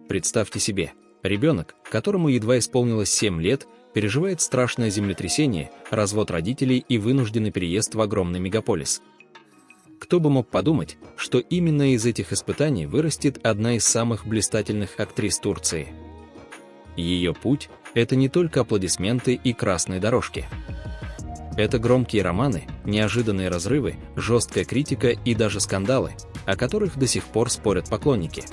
Представьте себе, ребенок, которому едва исполнилось 7 лет, переживает страшное землетрясение, развод родителей и вынужденный переезд в огромный мегаполис. Кто бы мог подумать, что именно из этих испытаний вырастет одна из самых блистательных актрис Турции. Ее путь – это не только аплодисменты и красные дорожки. Это громкие романы, неожиданные разрывы, жесткая критика и даже скандалы, о которых до сих пор спорят поклонники.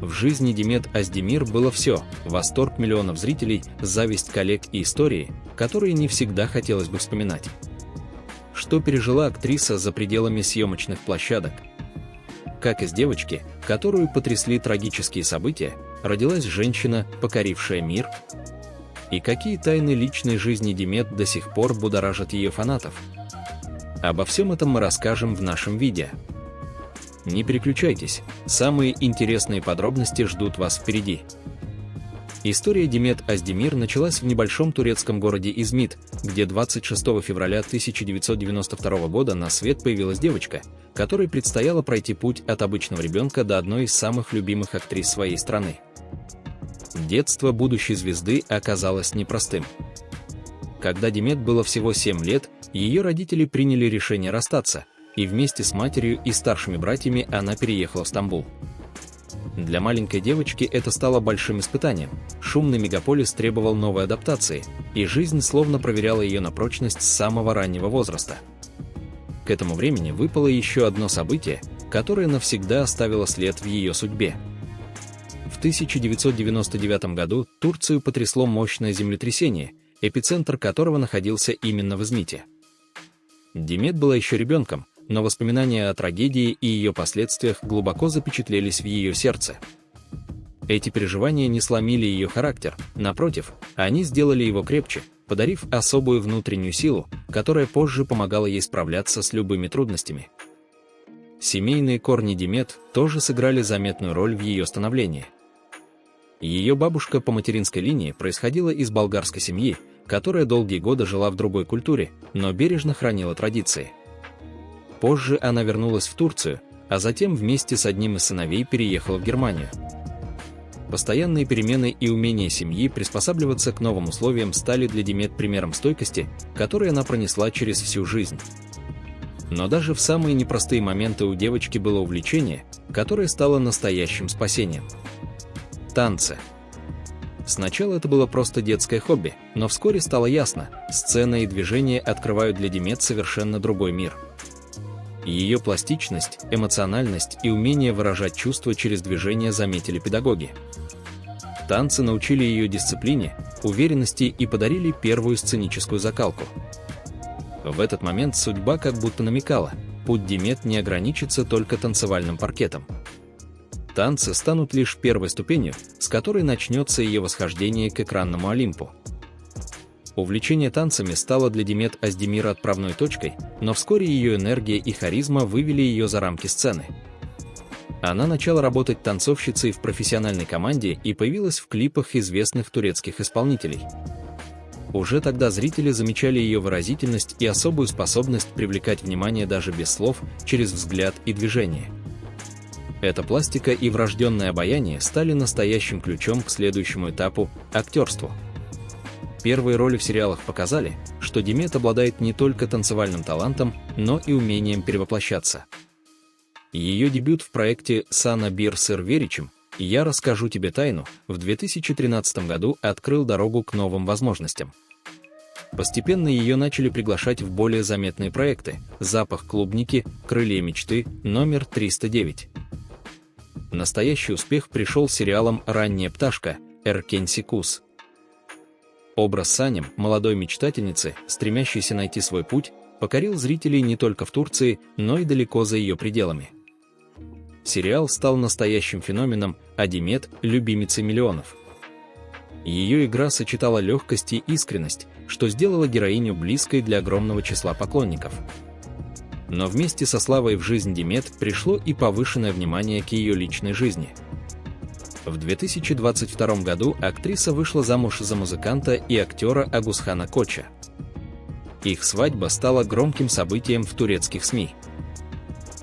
В жизни Демет Оздемир было все: восторг миллионов зрителей, зависть коллег и истории, которые не всегда хотелось бы вспоминать. Что пережила актриса за пределами съемочных площадок? Как из девочки, которую потрясли трагические события, родилась женщина, покорившая мир? И какие тайны личной жизни Демет до сих пор будоражат ее фанатов? Обо всем этом мы расскажем в нашем видео. Не переключайтесь, самые интересные подробности ждут вас впереди. История Демет Оздемир началась в небольшом турецком городе Измит, где 26 февраля 1992 года на свет появилась девочка, которой предстояло пройти путь от обычного ребенка до одной из самых любимых актрис своей страны. Детство будущей звезды оказалось непростым. Когда Демет было всего 7 лет, ее родители приняли решение расстаться, и вместе с матерью и старшими братьями она переехала в Стамбул. Для маленькой девочки это стало большим испытанием. Шумный мегаполис требовал новой адаптации, и жизнь словно проверяла ее на прочность с самого раннего возраста. К этому времени выпало еще одно событие, которое навсегда оставило след в ее судьбе. В 1999 году Турцию потрясло мощное землетрясение, эпицентр которого находился именно в Измите. Демет была еще ребенком, но воспоминания о трагедии и ее последствиях глубоко запечатлелись в ее сердце. Эти переживания не сломили ее характер, напротив, они сделали его крепче, подарив особую внутреннюю силу, которая позже помогала ей справляться с любыми трудностями. Семейные корни Демет тоже сыграли заметную роль в ее становлении. Ее бабушка по материнской линии происходила из болгарской семьи, которая долгие годы жила в другой культуре, но бережно хранила традиции. Позже она вернулась в Турцию, а затем вместе с одним из сыновей переехала в Германию. Постоянные перемены и умение семьи приспосабливаться к новым условиям стали для Демет примером стойкости, который она пронесла через всю жизнь. Но даже в самые непростые моменты у девочки было увлечение, которое стало настоящим спасением. Танцы. Сначала это было просто детское хобби, но вскоре стало ясно, сцена и движения открывают для Демет совершенно другой мир. Ее пластичность, эмоциональность и умение выражать чувства через движение заметили педагоги. Танцы научили ее дисциплине, уверенности и подарили первую сценическую закалку. В этот момент судьба как будто намекала: путь Демет не ограничится только танцевальным паркетом. Танцы станут лишь первой ступенью, с которой начнется ее восхождение к экранному Олимпу. Увлечение танцами стало для Демет Оздемир отправной точкой, но вскоре ее энергия и харизма вывели ее за рамки сцены. Она начала работать танцовщицей в профессиональной команде и появилась в клипах известных турецких исполнителей. Уже тогда зрители замечали ее выразительность и особую способность привлекать внимание даже без слов, через взгляд и движение. Эта пластика и врожденное обаяние стали настоящим ключом к следующему этапу – актерству. Первые роли в сериалах показали, что Демет обладает не только танцевальным талантом, но и умением перевоплощаться. Ее дебют в проекте «Сана Bir Sır Veririm» «Я расскажу тебе тайну» в 2013 году открыл дорогу к новым возможностям. Постепенно ее начали приглашать в более заметные проекты «Запах клубники», «Крылья мечты», «Номер 309». Настоящий успех пришел с сериалом «Ранняя пташка» Эркенси Кус. Образ Санем, молодой мечтательницы, стремящейся найти свой путь, покорил зрителей не только в Турции, но и далеко за ее пределами. Сериал стал настоящим феноменом, а Демет – любимицей миллионов. Ее игра сочетала легкость и искренность, что сделало героиню близкой для огромного числа поклонников. Но вместе со славой в жизнь Демет пришло и повышенное внимание к ее личной жизни. В 2022 году актриса вышла замуж за музыканта и актера Агусхана Коча. Их свадьба стала громким событием в турецких СМИ.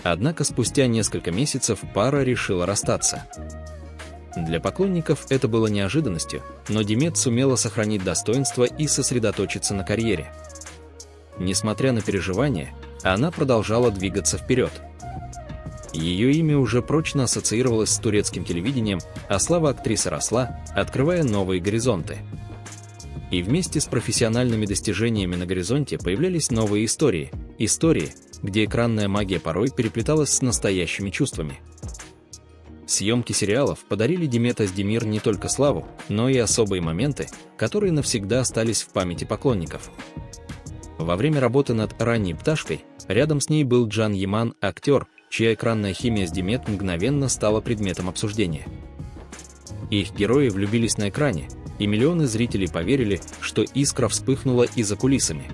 Однако спустя несколько месяцев пара решила расстаться. Для поклонников это было неожиданностью, но Демет сумела сохранить достоинство и сосредоточиться на карьере. Несмотря на переживания, она продолжала двигаться вперед. Ее имя уже прочно ассоциировалось с турецким телевидением, а слава актрисы росла, открывая новые горизонты. И вместе с профессиональными достижениями на горизонте появлялись новые истории, где экранная магия порой переплеталась с настоящими чувствами. Съемки сериалов подарили Демет Оздемир не только славу, но и особые моменты, которые навсегда остались в памяти поклонников. Во время работы над «Ранней пташкой» рядом с ней был Can Yaman, актер, чья экранная химия с Демет мгновенно стала предметом обсуждения. Их герои влюбились на экране, и миллионы зрителей поверили, что искра вспыхнула и за кулисами.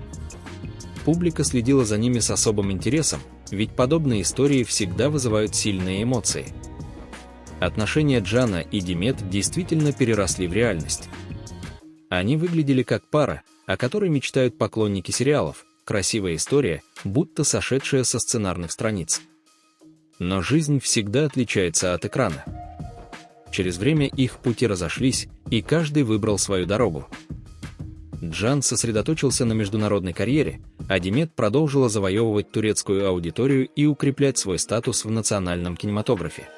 Публика следила за ними с особым интересом, ведь подобные истории всегда вызывают сильные эмоции. Отношения Джана и Демет действительно переросли в реальность. Они выглядели как пара, о которой мечтают поклонники сериалов, красивая история, будто сошедшая со сценарных страниц. Но жизнь всегда отличается от экрана. Через время их пути разошлись, и каждый выбрал свою дорогу. Can сосредоточился на международной карьере, а Демет продолжила завоевывать турецкую аудиторию и укреплять свой статус в национальном кинематографе.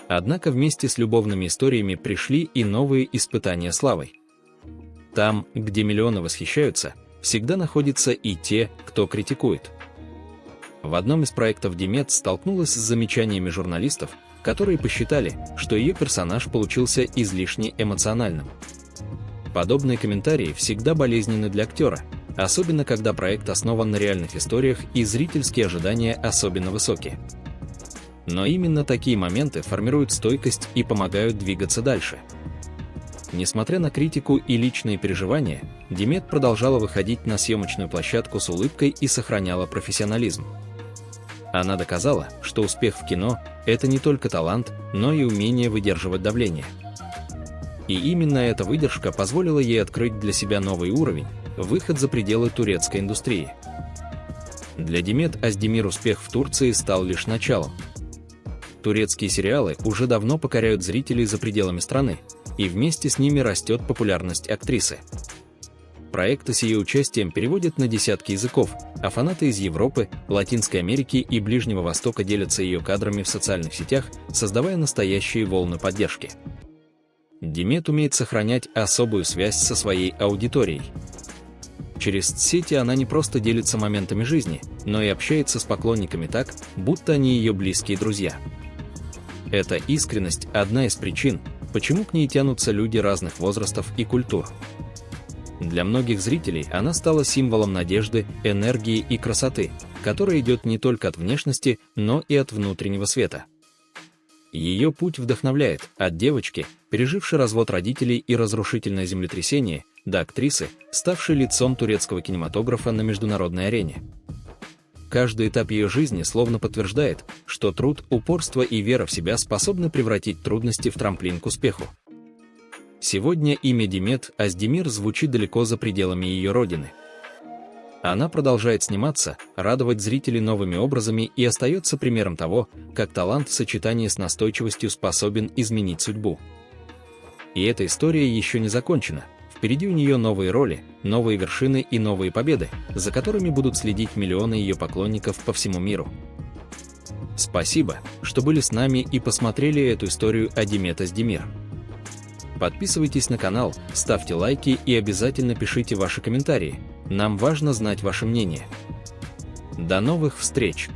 Однако вместе с любовными историями пришли и новые испытания славой. Там, где миллионы восхищаются, всегда находятся и те, кто критикует. В одном из проектов Демет столкнулась с замечаниями журналистов, которые посчитали, что ее персонаж получился излишне эмоциональным. Подобные комментарии всегда болезненны для актера, особенно когда проект основан на реальных историях и зрительские ожидания особенно высокие. Но именно такие моменты формируют стойкость и помогают двигаться дальше. Несмотря на критику и личные переживания, Демет продолжала выходить на съемочную площадку с улыбкой и сохраняла профессионализм. Она доказала, что успех в кино – это не только талант, но и умение выдерживать давление. И именно эта выдержка позволила ей открыть для себя новый уровень – выход за пределы турецкой индустрии. Для Демет Оздемир успех в Турции стал лишь началом. Турецкие сериалы уже давно покоряют зрителей за пределами страны, и вместе с ними растет популярность актрисы. Проекты с ее участием переводят на десятки языков, а фанаты из Европы, Латинской Америки и Ближнего Востока делятся ее кадрами в социальных сетях, создавая настоящие волны поддержки. Демет умеет сохранять особую связь со своей аудиторией. Через сети она не просто делится моментами жизни, но и общается с поклонниками так, будто они ее близкие друзья. Эта искренность – одна из причин, почему к ней тянутся люди разных возрастов и культур. Для многих зрителей она стала символом надежды, энергии и красоты, которая идет не только от внешности, но и от внутреннего света. Ее путь вдохновляет, от девочки, пережившей развод родителей и разрушительное землетрясение, до актрисы, ставшей лицом турецкого кинематографа на международной арене. Каждый этап ее жизни словно подтверждает, что труд, упорство и вера в себя способны превратить трудности в трамплин к успеху. Сегодня имя Демет Оздемир звучит далеко за пределами ее родины. Она продолжает сниматься, радовать зрителей новыми образами и остается примером того, как талант в сочетании с настойчивостью способен изменить судьбу. И эта история еще не закончена. Впереди у нее новые роли, новые вершины и новые победы, за которыми будут следить миллионы ее поклонников по всему миру. Спасибо, что были с нами и посмотрели эту историю о Демет Оздемир. Подписывайтесь на канал, ставьте лайки и обязательно пишите ваши комментарии. Нам важно знать ваше мнение. До новых встреч!